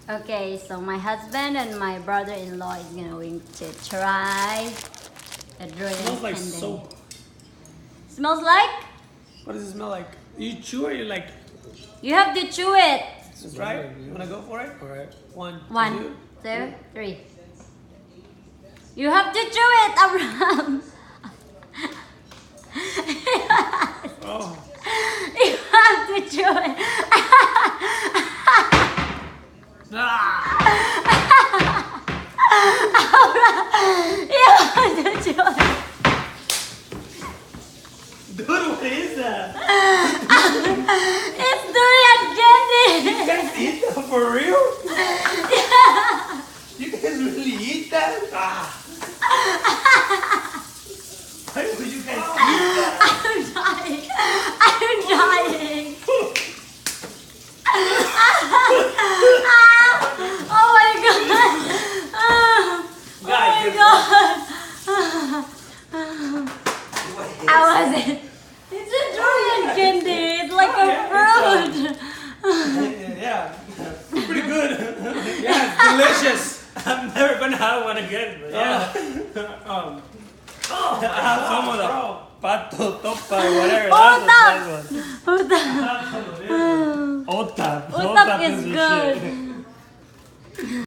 Okay, so my husband and my brother-in-law is going to try the durian Smells like candy. soap. Smells like? What does it smell like? You chew or you like? You have to chew it. Let's try it. You wanna go for it? Alright. One, One, two. 2, 3. You have to chew it, Abraham. Oh. You have to chew it. Ah. You have to chew it. Dude, what is that? It's durian candy. You guys eat that for real? You guys really eat that? Ah. Why would you guys eat that? I'm dying. I'm dying. Oh my god. Oh Guys, my god. I wasn't. It's a durian candy. It's like a fruit. Yeah, pretty good. Yeah, it's delicious. I'm never gonna have one again, but yeah. I have some of the pato, topa, whatever. That's the best one. Utap. Otap. Utap is the good. shit.